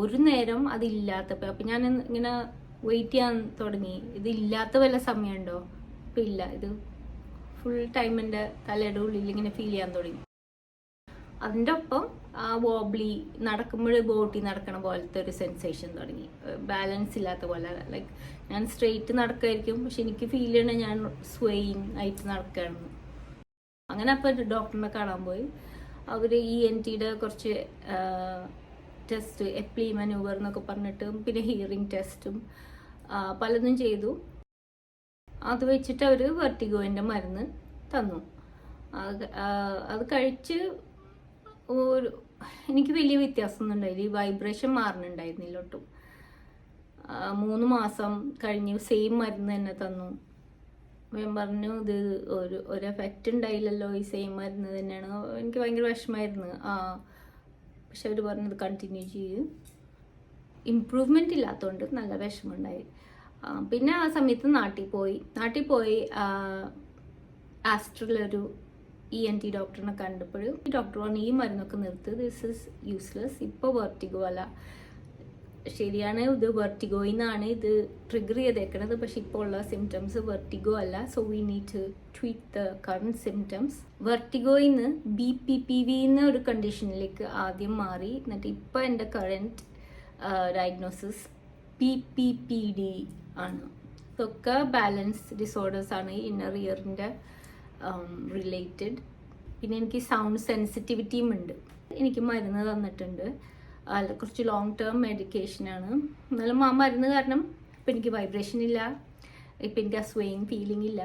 ഒരു നേരം അതില്ലാത്തപ്പോൾ അപ്പം ഞാൻ ഇങ്ങനെ വെയിറ്റ് ചെയ്യാൻ തുടങ്ങി, ഇതില്ലാത്ത വല്ല സമയമുണ്ടോ? ഇപ്പം ഇല്ല, ഇത് ഫുൾ ടൈം എൻ്റെ തലയുടെ ഉള്ളിൽ ഇങ്ങനെ ഫീൽ ചെയ്യാൻ തുടങ്ങി. അതിൻ്റെ ഒപ്പം ആ വോബ്ലി നടക്കുമ്പോൾ ബോട്ടി നടക്കണ പോലത്തെ ഒരു സെൻസേഷൻ തുടങ്ങി, ബാലൻസ് ഇല്ലാത്ത പോലെ. ലൈക്ക് ഞാൻ സ്ട്രെയിറ്റ് നടക്കുമായിരിക്കും, പക്ഷെ എനിക്ക് ഫീൽ ചെയ്യണേ ഞാൻ സ്വയിങ് ആയിട്ട് നടക്കുകയാണെന്ന്. അങ്ങനെ അപ്പോൾ ഡോക്ടറിനെ കാണാൻ പോയി. അവർ ENTയുടെ കുറച്ച് ടെസ്റ്റ്, എപ്ലി മനൂവർ എന്നൊക്കെ പറഞ്ഞിട്ട്, പിന്നെ ഹിയറിംഗ് ടെസ്റ്റും പലതും ചെയ്തു. അത് വെച്ചിട്ട് അവർ വെർട്ടിഗോയിൻ്റെ മരുന്ന് തന്നു. അത് കഴിച്ച് എനിക്ക് വലിയ വ്യത്യാസമൊന്നും ഉണ്ടായില്ല, ഈ വൈബ്രേഷൻ മാറുന്നുണ്ടായിരുന്നില്ല ഒട്ടും. 3 മാസം കഴിഞ്ഞ് സെയിം മരുന്ന് തന്നെ തന്നു. ഞാൻ പറഞ്ഞു ഇത് ഒരു എഫക്റ്റ് ഉണ്ടായില്ലല്ലോ, ഈ സെയിം മരുന്ന് തന്നെയാണ്. എനിക്ക് ഭയങ്കര വിഷമമായിരുന്നു. പക്ഷെ അവർ പറഞ്ഞത് കണ്ടിന്യൂ ചെയ്യും. ഇമ്പ്രൂവ്മെൻ്റ് ഇല്ലാത്തതുകൊണ്ട് നല്ല വിഷമമുണ്ടായി. പിന്നെ ആ സമയത്ത് നാട്ടിൽ പോയി ആസ്ട്രലൊരു ENT ഡോക്ടറിനെ കണ്ടപ്പോൾ ഈ ഡോക്ടർ പറഞ്ഞു ഈ മരുന്നൊക്കെ നിർത്ത്, ദിസ് ഇസ് യൂസ്ലെസ്. ഇപ്പോൾ വെർട്ടിഗോ അല്ല, ശരിയാണ് ഇത് വെർട്ടിഗോയിന്നാണ് ഇത് ട്രിഗർ ചെയ്തേക്കണത്, പക്ഷെ ഇപ്പോൾ ഉള്ള സിംറ്റംസ് വെർട്ടിഗോ അല്ല. So we need to treat the current symptoms. വെർട്ടിഗോയിന്ന് BPPV എന്ന ഒരു കണ്ടീഷനിലേക്ക് ആദ്യം മാറി. എന്നിട്ട് ഇപ്പോൾ എൻ്റെ കറണ്ട് ഡയഗ്നോസിസ് PPPD ആണ്. ഇതൊക്കെ ബാലൻസ് ഡിസോർഡേഴ്സ് ആണ്, ഇന്നർ ഇയറിൻ്റെ റിലേറ്റഡ്. പിന്നെ എനിക്ക് സൗണ്ട് സെൻസിറ്റിവിറ്റിയും ഉണ്ട്. എനിക്ക് മരുന്ന് തന്നിട്ടുണ്ട്, കുറച്ച് ലോങ് ടേം മെഡിക്കേഷനാണ്. എന്നാലും ആ മരുന്ന് കാരണം ഇപ്പം എനിക്ക് വൈബ്രേഷൻ ഇല്ല, ഇപ്പം എനിക്ക് ആ സ്വയിങ് ഫീലിംഗ് ഇല്ല.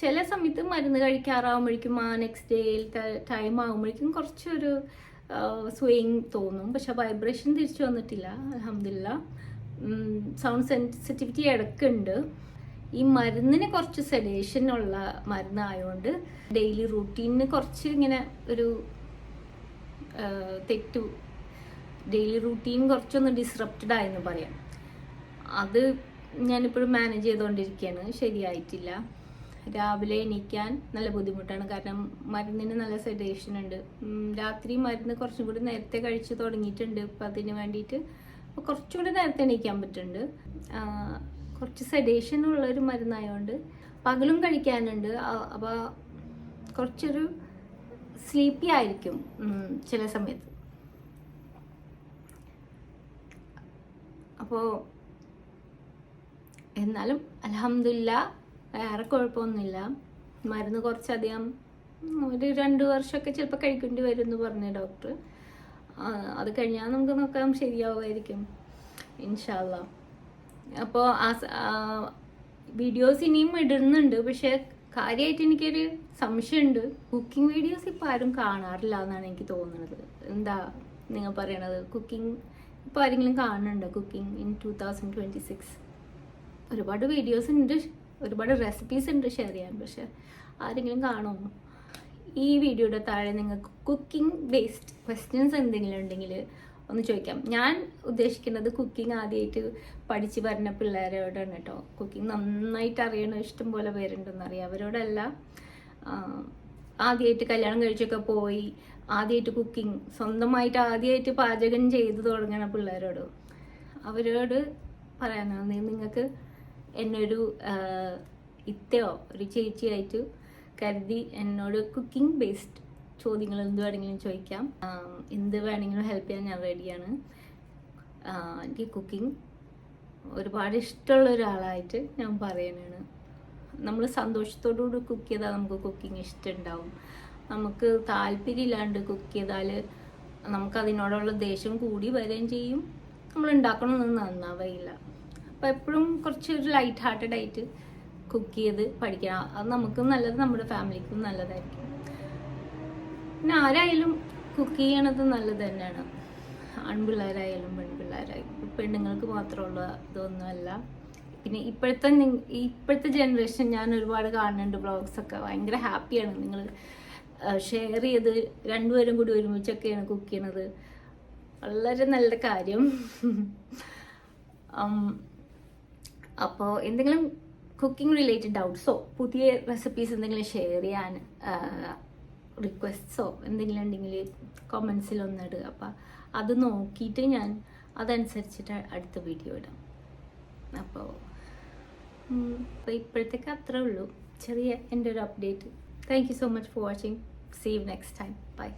ചില സമയത്ത് മരുന്ന് കഴിക്കാറാവുമ്പോഴേക്കും നെക്സ്റ്റ് ഡേയിൽ ടൈം ആകുമ്പോഴേക്കും കുറച്ചൊരു സ്വയിങ് തോന്നും, പക്ഷെ വൈബ്രേഷൻ തിരിച്ചു വന്നിട്ടില്ല, അൽഹംദുലില്ലാ. സൗണ്ട് സെൻസിറ്റിവിറ്റി ഇടയ്ക്കുണ്ട്. ഈ മരുന്നിന് കുറച്ച് സെഡേഷനുള്ള മരുന്നായതുകൊണ്ട് ഡെയിലി റൂട്ടീനിന് കുറച്ച് ഇങ്ങനെ ഒരു ഡെയിലി റൂട്ടീൻ കുറച്ചൊന്ന് ഡിസ്റപ്റ്റഡ് ആയെന്ന് പറയാം. അത് ഞാനിപ്പോഴും മാനേജ് ചെയ്തുകൊണ്ടിരിക്കുകയാണ്, ശരിയായിട്ടില്ല. രാവിലെ എണീക്കാൻ നല്ല ബുദ്ധിമുട്ടാണ്, കാരണം മരുന്നിന് നല്ല സെഡേഷൻ ഉണ്ട്. രാത്രി മരുന്ന് കുറച്ചും കൂടി നേരത്തെ കഴിച്ച് തുടങ്ങിയിട്ടുണ്ട് ഇപ്പം അതിന് വേണ്ടിയിട്ട്. അപ്പോൾ കുറച്ചും കൂടി നേരത്തെ എണീക്കാൻ പറ്റുന്നുണ്ട്. കുറച്ച് സെഡേഷൻ ഉള്ളൊരു മരുന്നായതുകൊണ്ട് പകലും കഴിക്കാനുണ്ട്. അപ്പോൾ കുറച്ചൊരു സ്ലീപ്പി ആയിരിക്കും ചില സമയത്ത്. അപ്പോൾ എന്നാലും അൽഹംദുലില്ലാ വേറെ കുഴപ്പമൊന്നുമില്ല. മരുന്ന് കുറച്ചധികം ഒരു 2 വർഷമൊക്കെ ചിലപ്പോൾ കഴിക്കേണ്ടി വരും എന്ന് പറഞ്ഞു ഡോക്ടർ. അത് കഴിഞ്ഞാൽ നമുക്ക് നോക്കാം, ശരിയാവുമായിരിക്കും ഇൻഷാ അല്ലാ. അപ്പോൾ വീഡിയോസ് ഇനിയും ഇടുന്നുണ്ട്, പക്ഷെ കാര്യമായിട്ട് എനിക്കൊരു സംശയമുണ്ട്. കുക്കിംഗ് വീഡിയോസ് ഇപ്പോൾ ആരും കാണാറില്ല എന്നാണ് എനിക്ക് തോന്നുന്നത്. എന്താ നിങ്ങൾ പറയണത്? കുക്കിംഗ് ഇപ്പോൾ ആരെങ്കിലും കാണുന്നുണ്ടോ? കുക്കിംഗ് ഇൻ 2026 ഒരുപാട് വീഡിയോസ് ഉണ്ട്, ഒരുപാട് റെസിപ്പീസ് ഉണ്ട് ഷെയർ ചെയ്യാൻ, പക്ഷെ ആരെങ്കിലും കാണുമോ? ഈ വീഡിയോയുടെ താഴെ നിങ്ങൾക്ക് കുക്കിംഗ് ബേസ്ഡ് ക്വസ്റ്റ്യൻസ് എന്തെങ്കിലും ഉണ്ടെങ്കിൽ ഒന്ന് ചോദിക്കാം. ഞാൻ ഉദ്ദേശിക്കുന്നത് കുക്കിംഗ് ആദ്യമായിട്ട് പഠിച്ച് വരുന്ന പിള്ളേരോടാണ് കേട്ടോ. കുക്കിംഗ് നന്നായിട്ട് അറിയണ ഇഷ്ടം പോലെ പേരുണ്ടെന്നറിയാം, അവരോടല്ല. ആദ്യമായിട്ട് കല്യാണം കഴിച്ചൊക്കെ പോയി ആദ്യമായിട്ട് കുക്കിംഗ് സ്വന്തമായിട്ട് ആദ്യമായിട്ട് പാചകം ചെയ്ത് തുടങ്ങുന്ന പിള്ളേരോട്, അവരോട് പറയാനാണ് നിങ്ങൾക്ക് എന്നൊരു ഇത്തയോ ഒരു ചേച്ചിയായിട്ട് കരുതി എന്നോട് കുക്കിംഗ് ബേസ്ഡ് ചോദ്യങ്ങൾ എന്ത് വേണമെങ്കിലും ചോദിക്കാം. എന്ത് വേണമെങ്കിലും ഹെൽപ്പ് ചെയ്യാൻ ഞാൻ റെഡിയാണ്. എനിക്ക് കുക്കിംഗ് ഒരുപാട് ഇഷ്ടമുള്ള ഒരാളായിട്ട് ഞാൻ പറയുന്നതാണ്. നമ്മൾ സന്തോഷത്തോടുകൂടി കുക്ക് ചെയ്താൽ നമുക്ക് കുക്കിംഗ് ഇഷ്ടമുണ്ടാവും. നമുക്ക് താല്പര്യമില്ലാണ്ട് കുക്ക് ചെയ്താൽ നമുക്കതിനോടുള്ള ദേഷ്യം കൂടി വരികയും ചെയ്യും, നമ്മൾ ഉണ്ടാക്കണമെന്നൊന്നും നന്നാവില്ല. അപ്പോൾ എപ്പോഴും കുറച്ചൊരു ലൈറ്റ് ഹാർട്ടഡ് ആയിട്ട് കുക്ക് ചെയ്ത് പഠിക്കണം. അത് നമുക്കും നല്ലത്, നമ്മുടെ ഫാമിലിക്കും നല്ലതായിരിക്കും. പിന്നെ ആരായാലും കുക്ക് ചെയ്യണത് നല്ലത് തന്നെയാണ്, ആൺപിള്ളേരായാലും പെൺപിള്ളേരായാലും. പെണ്ണുങ്ങൾക്ക് മാത്രമുള്ള ഇതൊന്നുമല്ല. പിന്നെ ഇപ്പോഴത്തെ ജനറേഷൻ ഞാൻ ഒരുപാട് കാണുന്നുണ്ട് വ്ളോഗ്സൊക്കെ, ഭയങ്കര ഹാപ്പിയാണ്. നിങ്ങൾ ഷെയർ ചെയ്ത് രണ്ടുപേരും കൂടി ഒരുമിച്ചൊക്കെയാണ് കുക്ക് ചെയ്യണത്, വളരെ നല്ല കാര്യം. അപ്പോൾ എന്തെങ്കിലും കുക്കിംഗ് റിലേറ്റഡ് ഡൗട്ട്സോ പുതിയ റെസിപ്പീസ് എന്തെങ്കിലും ഷെയർ ചെയ്യാൻ റിക്വസ്റ്റ്സോ എന്തെങ്കിലും ഉണ്ടെങ്കിൽ കമൻസിൽ ഒന്നിടുക. അപ്പം അത് നോക്കിയിട്ട് ഞാൻ അതനുസരിച്ചിട്ട് അടുത്ത വീഡിയോ ഇടാം. അപ്പോൾ ഇപ്പോഴത്തേക്ക് അത്രേ ഉള്ളൂ, ചെറിയ എൻ്റെ ഒരു update. Thank you so much for watching. See you next time. By.